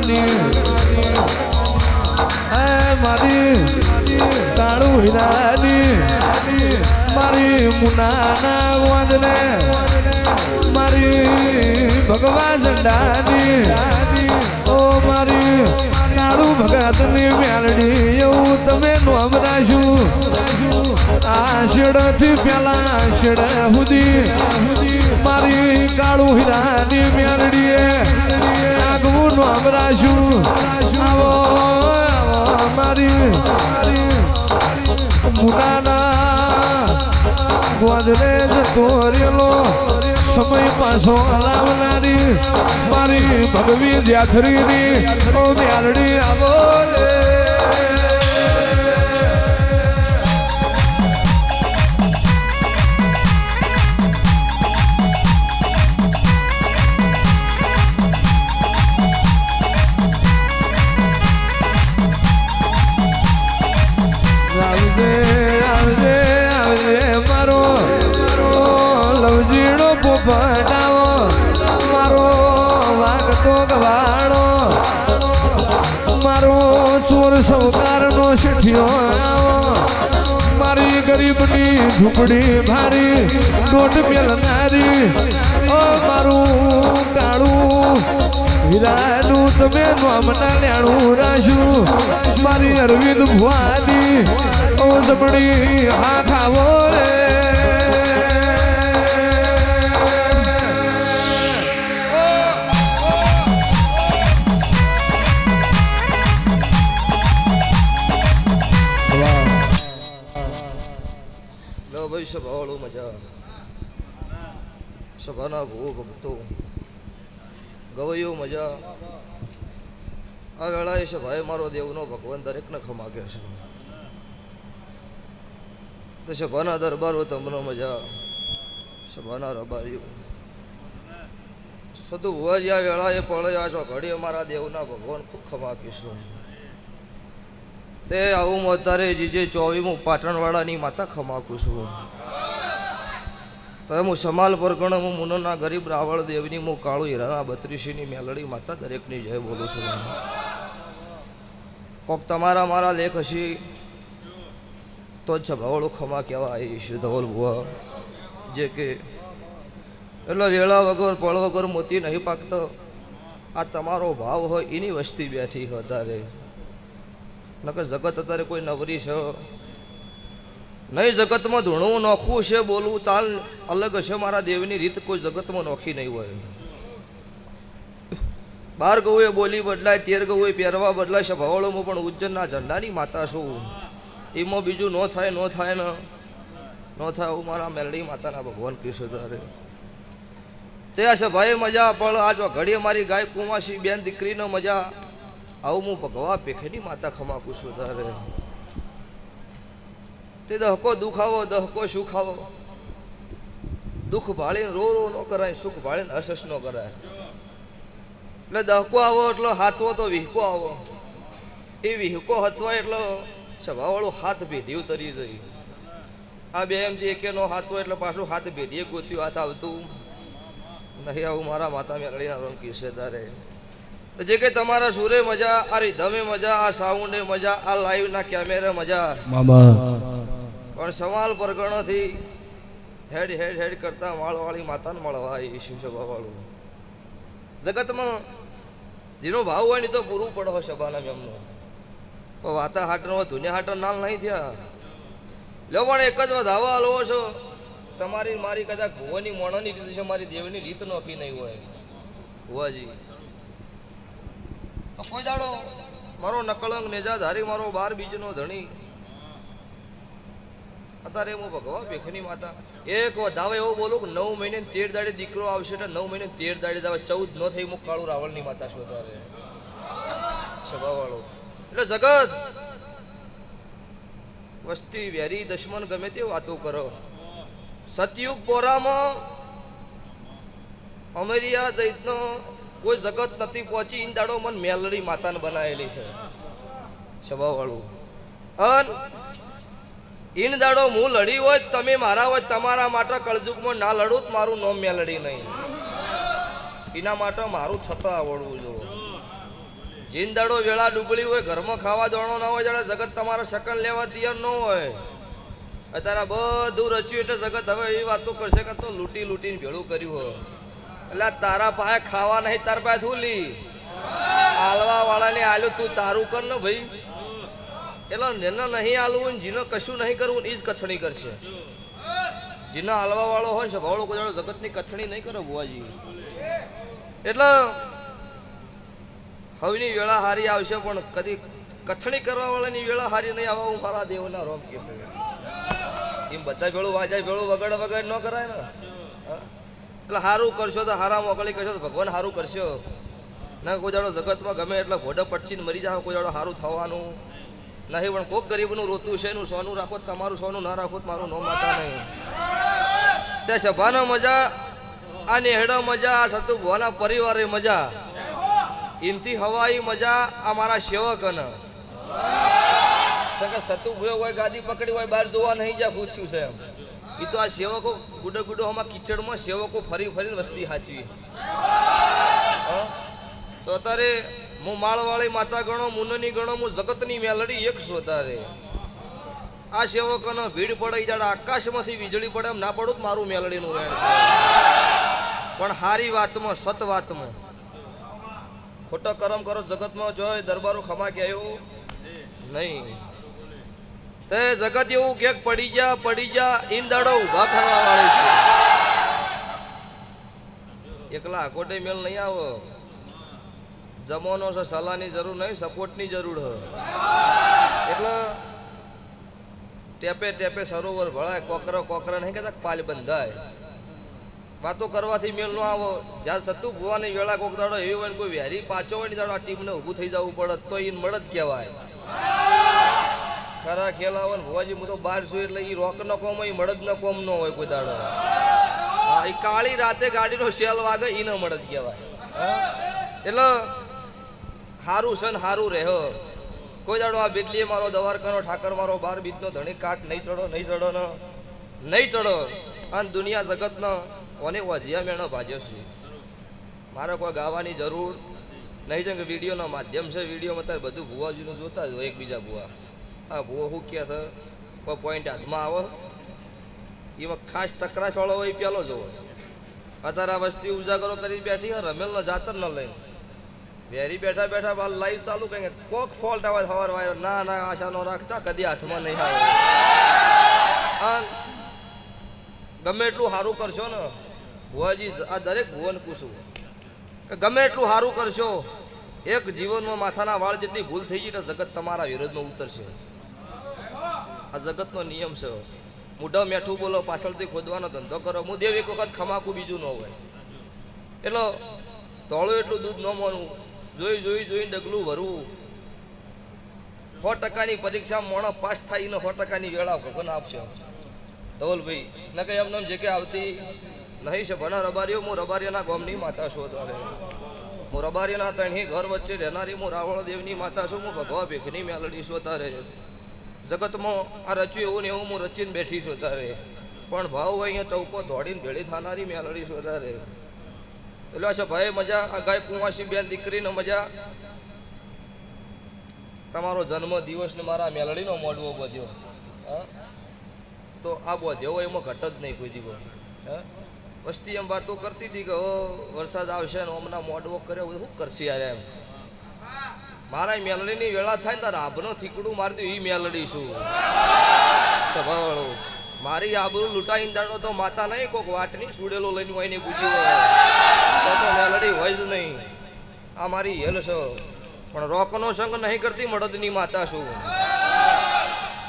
ભગવાની મારી કાળું હીરાની મારી મુનાના વાંદને મારી ભગવા ઝંડાની ઓ મારી કાળું ભગતની મેલડી એવું તમે નોમ રાખ્યું આષાઢથી પેલા આષાઢ સુધી મારી કાળું હીરાની મેલડીએ આગવું નોમ રાખ્યું આવો મારી મુનાના ગોદરે જતો રેલો સમય પાછો લાવનારી મારી ભગવી જાથરીની ઓ મેલડી આવો બનાવો મારો વાગતો ગવાડો મારો ચોર સૌકારનો શેઠિયો આવો મારી ગરીબની ઝૂંપડી ભારી દોઢ મેલનારી ઓ મારું કાળું હીરાનું તમે નામના લેણું રાખ્યું મારી અરવિંદ ભુવાની ઓ જમણી હા ખાવો રે ભાઈ સભાવાળો મજા સભાના ભૂ ભક્તો ગવૈયો મજા આ વેળાએ સભાએ મારો દેવનો ભગવાન દરેકને ખમાગે છે તો સભાના દરબારો તમને મજા સભાના રબારીઓ સદુ ભુવાજી આ વેળાએ પડ્યા છો ઘડી અમારા દેવના ભગવાન ખૂબ ખમાકીશું તે આવું અત્યારે જીજે 24મું પાટણવાળાની માતા ખમાકું છું તો હું સમાલ પરગણ હું મુનના ગરીબ રાવળ દેવની હું કાળુ હીરાના 32ની મેલડી માતા દરેકની જય બોલું છું કોક તમારા મારા લેખ હશી તો જ સભાવાળો ખમા કહેવા આવીશ ધવલ ભુવા જે કે એટલે વેળા વગર પળ વગર મોતી નહીં પાકતો આ તમારો ભાવ હોય એની વસ્તી બેઠી હોય અત્યારે નકર જગત અત્યારે કોઈ નવરી છે નહીં જગતમાં ધૂણવું નોખવું છે બોલવું તાલ અલગ હશે મારા દેવની રીત કોઈ જગતમાં નોખી નહીં હોય 12 ગૌએ બોલી બદલાય 13 ગૌએ પહેરવા બદલાય છે ભવાળોમાં પણ ઉજ્જૈનના ઝંડાની માતા છું એમાં બીજું ન થાય ને ન થાય એવું મારા મેલડી માતાના ભગવાન કૃષ્ણ તારે તે છે ભાઈ મજા પણ આ જો ઘડીએ મારી ગાય કુમાસી બેન દીકરીનો મજા આવું હું ભગવા પેખેની માતા ખમાકું છું તારે તે દહકો દુખાવો દહકો સુખાવો દુઃખ ભાળીને રો રો ન કરાય સુખ ભાળીને અસસ ન કરાય એટલે દહકો આવો એટલો હાથવો તો વિહકો આવો એ વિહકો હચવાય એટલો સભાવાળું હાથ ભેઢ્યું તરી જઈ આ બે એમ છે એકે નો હાથવો એટલે પાછું હાથ ભેઢીએ ગોત્યું હાથ આવતું નહીં આવું મારા માતા મેળડીના રંગ કીશે તારે જે કે તમારા સુરે મજા આ રીધમે મજા આ સાઉન્ડે મજા આ લાઈવ ના કેમેરા મજા પણ સમાલ પરગણોથી હેડ હેડ હેડ કરતા માળવાળી માતાને મળવા એ શિવસભા વાળું જગતમાં જેનો ભાવ હોય ને તો પૂરું પડે હોય સભાના એમનો પણ વાતા હાટનો ધુનિયા હાટો નાલ નહીં થયા લો પણ એક જ વધાવા હલવો છો તમારી મારી કદાચ ભુવાની મોણોની રીત છે મારી દેવની રીત નોખી નહીં હોય ભુવાજી તો કોઈ દાડો મારો નકળંગ નેજાધારી મારો 12 બીજનો ધણી અત્યારે હું ભગવા ભેખની માતા એક વધાવે એવું બોલું કે 9 મહિને 13 દાડે દીકરો આવશે એટલે 9 મહિને 13 દાડે દાવે 14 ન થઈ હું કાળુ રાવણની માતા છું તારે સભાવાળો એટલે જગત વસ્તી વેરી દુશ્મન ગમે તે વાતો કરો સતયુગ પોરામાં અમેરિયા દૈતનો કોઈ જગત નથી પહોંચી ઈન દાડો મન મેલડી માતાને બનાવેલી છે સભાવાળું અન ઈન દાડો હું લડી હોય તમે મારા હોય તમારા માટે કળજુગમાં ના લડું મારું નામ મેલડી નહીં એના માટે મારું થતા આવડવું જો જીંદાડો વેળા ડૂબળી હોય, ઘરમાં ખાવા દોણો ના હોય, જાણે જગત તમારા શકન લેવા તૈયાર ન હોય. અત્યારે બધું રચ્યું એટલે જગત હવે એવી વાતો કરશે કે તો લૂંટી લૂંટીને ભેળું કર્યું હોય. એટલે તારા પાસે ખાવા નહીં, તાર પાસે શું લી આલવા વાળાને આલ્યું, તું તારું કર ને ભાઈ. એટલે જેને નહીં આલવું ને જેને કશું નહીં કરવું એ જ કથણી કરશે. જેને આલવા વાળો હોય ને સ્વભાવળો કોઈ જગતની કથણી નહીં કરે બુવાજી. એટલે હવેની વેળા હારી આવશે પણ કદી કથણી કરવા વાળાની વેળા હારી નહીં આવે. હું મારા દેવના રોમ કે છે એમ બધા ભેળું વાજાય ભેળું વગાડ વગાડ ન કરાય ને. એટલે સારું કરશો તો હારા મોકલી કરશો તો ભગવાન સારું કરશો. ના કોઈ દાડો જગતમાં ગમે એટલે ઘોડે પટચીને મરી જાવ, કોઈ દાડો સારું થવાનું નહીં. પણ કોક ગરીબનું રોતું છે એનું સોનું રાખો, તમારું સોનું ના રાખો મારું નો માતા નહીં. તે સભાનો મજા, આ નેહડો મજા, આ સતુ ભુવાના પરિવારે મજા, ઇનથી હવાઈ મજા આ મારા સેવકને. સતુ ભૂયો હોય, ગાદી પકડી હોય, બહાર જોવા નહીં જા પૂછ્યું છે એમ. એ તો આ સેવકો ગુડો ગુડો આમાં કિચડમાં સેવકો ફરી ફરીને વસ્તી સાચવી. તો અત્યારે હું માળવાળી માતા ગણો, મુનની ગણો, હું જગતની મેલડી એક છું. તારે આ સેવકોનો ભીડ પડે, જાણે આકાશમાંથી વીજળી પડે એમ ના પડું મારું મેલડીનું વેણ છે. પણ હારી વાતમાં, સત વાતમાં ખોટો કરમ કરો જગતમાં જોય દરબારો ખમા કે આવ્યું નહીં. તે જગત એવું કે પડી જા ઈન દાડો ઉભા કરવા વાળી છે. એકલા આકોટે મેલ નહીં આવો. જમવાનો છે, સલાહની જરૂર નહીં, સપોર્ટની જરૂર હોય. એટલે ટેપે ટેપે સરોવર ભળાય, કોકરા નહીં કહેતા પાલ બંધાય. વાતો કરવાથી મેલ ન આવો. જ્યાં સતુ ભુવાની વેળા કોક દાડો એવી હોય ને કોઈ વેરી પાછો હોય ને દાડો આ ટીમને ઊભું થઈ જવું પડે તો એને મળદ કહેવાય. ખરા ખેલા હોય ને ભુવાજી હું તો બહાર છું એટલે એ રોક નો કોમ હોય, મળદ નો કોમ ન હોય કોઈ દાડો. હા, એ કાળી રાતે ગાડીનો શેલ વાગે એ ન મળદ કહેવાય. એટલે હારું છે ને હારું રહો. કોઈ દાડો આ બિડલીએ મારો દવારકાનો ઠાકર મારો 12 બીજનો ધણી કાટ નહીં ચડો નહીં ચડો. અને દુનિયા જગતનો કોને વજિયા મેણો ભાજ્યો છે. મારે કોઈ ગાવાની જરૂર નહીં છે કે વિડીયોનો માધ્યમ છે. વિડીયોમાં અત્યારે બધું ભુવાજીનું જોતા જ હોય એકબીજા ભુવા. હા ભુવો શું કહે છે, કોઈ પોઈન્ટ હાથમાં આવે એમાં ખાસ ટકરાશ વાળો હોય પેલો જોવો. અત્યારે આ વસ્તી ઉજાગરો કરી બેઠી હોય, રમેલનો જાતર ન લઈને વેરી બેઠા બેઠા લાઈવ ચાલુ કંઈ કોક ફોલ્ટ આવે સવાર વાયો ના આશા ન રાખતા કદી હાથમાં નહીં આવે. ગમે એટલું સારું કરશો ને ભુવાજી, આ દરેક ભુવન પૂછું કે ગમે એટલું સારું કરશો, એક જીવનમાં માથાના વાળ જેટલી ભૂલ થઈ ગઈ તો જગત તમારા વિરોધમાં ઉતરશે. આ જગતનો નિયમ છે. મૂઢા મેઠું બોલો, પાછળથી ખોદવાનો ધંધો કરો. હું દેવ એક વખત ખમાકું બીજું ન હોય. એટલે તોળું એટલું દૂધ ન માનવું, જોઈને ડગલું ભરવું. 100%ની પરીક્ષા મોણો પાસ થાય ને 100%ની વેળા ભગવાન આપશે. ધવલભાઈ ના કઈ એમને જે કે આવતી નહીં છે. ભણા રબારીઓ, હું રબારીઓના ગામની માતા છું. હું રબારીઓના ત્રણેય ઘર વચ્ચે રહેનારી હું રાવળ દેવની માતા છું. હું ભગવા ભેખની મેલડી છું. તારે જગતમાં આ રચ્યું એવું ને એવું હું રચીને બેઠી છું. તારે પણ ભાવ હોય અહીંયા ટવકો દોડીને ભેળી થનારી મેલડી છું. તારે એટલે છે ભાઈ મજા. આ ગાય કુંવાસી બેન દીકરીને મજા. તમારો જન્મ દિવસ ને મારા મેલડીનો મોડવો બધ્યો. હા તો આ બધ્યો હોય એમાં ઘટ જ નહીં કોઈ દિવસ. હા વસ્તી એમ વાતો કરતી હતી કે વરસાદ આવશે ને હમણાં મોડવો કર્યો બધું શું કરશે યાર એમ. મારા મેલડીની વેળા થાય ને તારે આબનો થીકડું મારી દઉં એ મેલડી છું સભાવાળો. મારી આબરૂ લૂંટાઈને દાડો તો માતા નહીં, કોક વાટની સુડેલો લઈને હોય ને પૂછ્યું હોય તો મેલડી હોય જ નહીં. આ મારી હેલ છે. પણ રોકનો સંગ નહીં કરતી, મળદની માતા છું.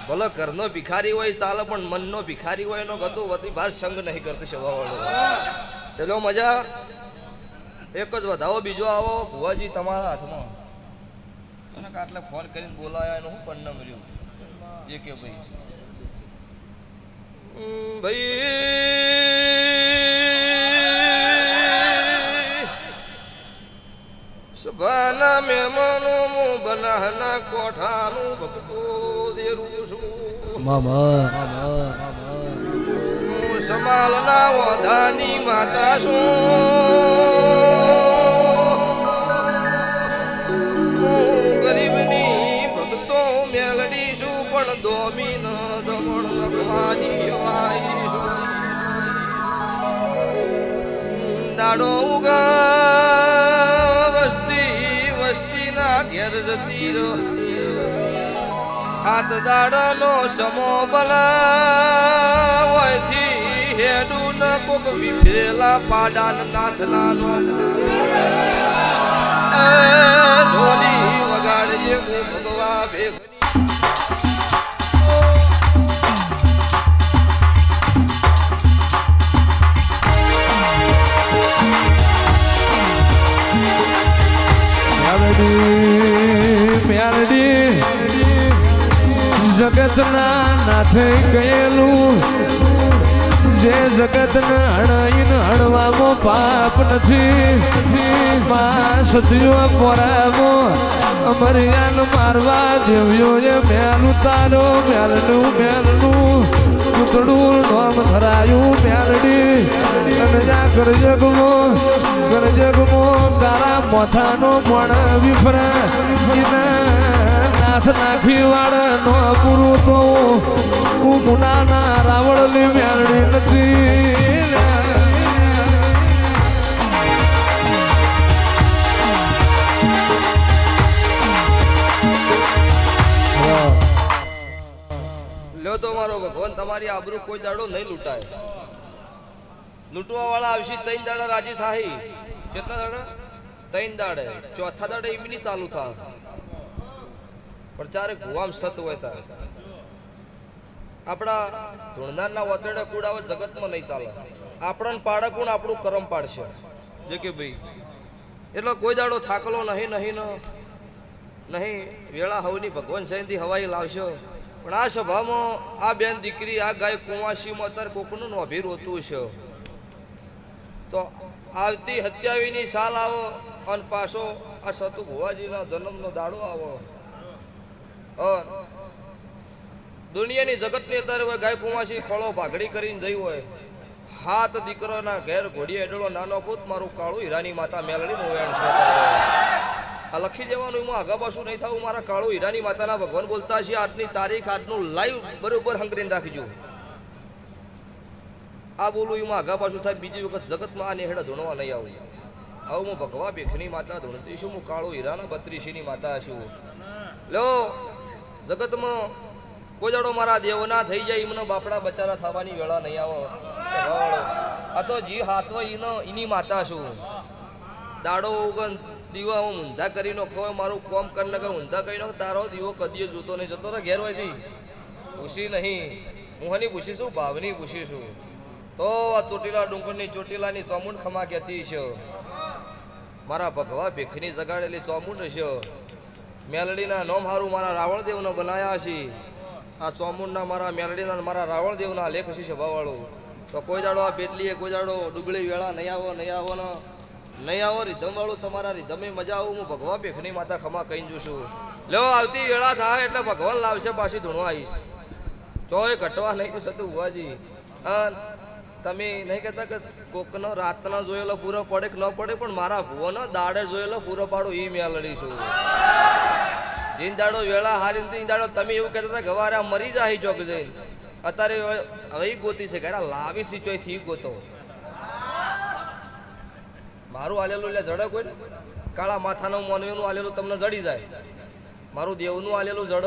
ભલે ઘરનો ભિખારી હોય ચાલે, પણ મનનો ભિખારી હોય એનો ગતો વધી બહાર સંગ નહીં કરતી સભાવાળો. ચલો મજા. એક જ વધાવો, બીજો આવો ભુવાજી તમારા હાથમાં. અને આટલે ફોન કરીને બોલાયા એનું શું પણ ન મળ્યું જે કે ભાઈ સભાના મહેમાનો મો બનાના કોઠાનું ભક્તો દેરું છું. હું સમાલના ઓધાની માતા છું. પણ દોમી ન દમણ લખવાની વાઈ દાડો ઉગા વસ્તી ના ઘેર જતી હાથ દાડાનો સમો બનાવથી હેડું ન કોક વિફરેલા પાડાન નાથના નો ઢોલી વગાડજે ભગવા ભેગ જગતના નાથે ગયેલું જે જગતને હણાઈને હણવામાં પાપ નથી માં સદીઓ પોરામાં અમરિયાન મારવા દેવ્યોએ મેલું તારો મેલનું પૂતળું નામ ધરાયું મેલડી અને જા ગરજગમાં તારા મોથાનો પણ વિફરા નાથ નાખી વાળ નો પૂરું તો હું ગુનાના રાવણની મેળડી નથી લ્યો તો મારો ભગવાન તમારી આબરૂ કોઈ દાડો નહીં લૂંટાય લૂંટવા વાળા આવશે 3 દાડા રાજી થાય કેટલા દાડા 3 દાડે ચોથા દાડે એમની ચાલુ થાય પણ ચારે ગુવામ સત હોય તાર આપણા ધૂણનારના વતેડા કુડાવ જગતમાં નહીં ચાલે આપણને પાડકુણ આપણું કરમ પાડશે જે કે ભાઈ એટલો કોઈ દાડો થાકલો નહીં વેળા હવની ભગવાન જયંતી હવાઈ લાવશો પણ આ સભામાં આ બેન દીકરી આ ગાય કુંવાસીમાં અત્યારે કોકનું નોભી રોતું છે તો આવતી 27ની સાલ આવો અને પાછો આ સતુ ભુવાજીના જન્મનો દાડો આવો દુનિયાની જગતની અત્યારે ગાય કુંવાસી ખોળો ભાગડી કરીને જઈ હોય હાથ દીકરોના ઘેર ઘોડી એડળો નાનો પૂત મારું કાળું હીરાની માતા મેલડીનું વેણ છે આ લખી દેવાનું એમાં આગા પાછું નહીં થવું મારા કાળું હીરાની માતાના ભગવાન બોલતા છે આજની તારીખ આજનું લાઈવ બરોબર હંગરીને રાખજો આ બોલું એમાં આગા પાછું થાય બીજી વખત જગતમાં આ નેહડા ધૂણવા નહીં આવું આવું હું ભગવા ભેખની માતા ધૂણતી છું હું કાળું હીરાના 32ની માતા છું લો જગતમાં કોઈ દાડો મારા દેવના થઈ જાય એમને બાપડા બચારા થવાની વેળા નહીં આવો આ તો જી હાથવો એની માતા છું દાડો ઉગન દીવા હું ઊંધા કરીને ખોય મારું કોમ કરીને કે ઊંધા કરીને તારો દીવો કદીએ જોતો નહીં જતો ને ઘેર હોયથી પૂછી નહીં હું હની પૂછી છું ભાવની પૂછી છું તો આ ચોટીલા ડુંગરની ચોટીલાની ચોમુંડ ખમા કહેતી છે મારા ભગવા ભેખની જગાડેલી ચોમુંડ છે મેલડીના નોમ હારું મારા રાવણદેવનો બનાયા છે આ ચોમુંડના મારા મેલડીના મારા રાવણદેવના લેખ છે સભાવાળો તો કોઈ દાડો આ બેટલીએ કોઈ દાડો ડુબળી વેળા નહીં આવો ને નહીં આવો રીધમ વાળું તમારા રીધમે મજા આવું હું ભગવા ભેખની માતા ખમા કહીને જોશું લ્યો આવતી વેળા થાય એટલે ભગવાન લાવશે પાછી ધૂણવા આવીશ ચોય ઘટવા નહીં તો થતું ભુવાજી તમે નહીં કહેતા કે કોકનો રાતના જોયેલો પૂરો પડે કે ન પડે પણ મારા ભુવાનો દાડે જોયેલો પૂરો પાડું એ મેં લડીશું જીન દાડો વેળા હારી તીન દાડો તમે એવું કહેતા હતા ગવારા મરી જાય ચોક જઈને અત્યારે હવે ગોતી છે ઘરે લાવી સી ચોયથી ગોતો મારું આલેલું એટલે જડે કોઈ ને કાળા માથાનું મોનવેનું આલેલું તમને જડી જાય મારું દેવનું આલેલું જડ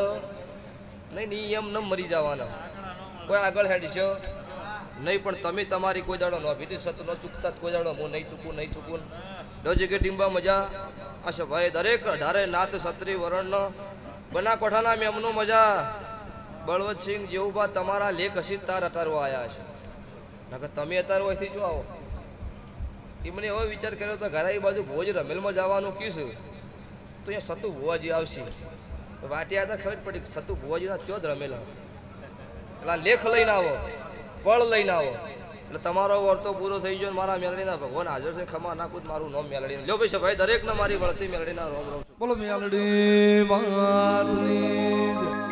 નહીં એમ ન મરી જવાના કોઈ આગળ હેડી છે નહીં પણ તમે તમારી કોઈ દાડો ન ભીતી સત ન ચૂકતા કોઈ દાડો હું નહીં ચૂકું ડોજી કે ટીમ્બા મજા આશા ભાઈ દરેક અઢારે નાત સત્રી વરણનો બના કોઠાના મેમનું મજા બળવંતસિંહ જેવું બા તમારા લેખ હસી તાર અટારવા આવ્યા છે નકર તમે અટારવા અહીંથી જો આવો એમને એવો વિચાર કર્યો તો ઘરે બાજુ ભોજ રમેલમાં જવાનું કીધું તો અહીંયા સતુ ભુવાજી આવશે વાટિયા હતા ખબર પડી સતુ ભુવાજીના ચો જ રમેલા એટલે લેખ લઈને આવો પળ લઈને આવો એટલે તમારો વર્તો પૂરો થઈ ગયો મારા મેલડીના ભગવાન હાજર છે ખમા નાખું મારું નામ મેલડી લ્યો ભાઈ ભાઈ દરેકને મારી વળતી મેલડીના રોમ રોમ બોલો મેલડી માતની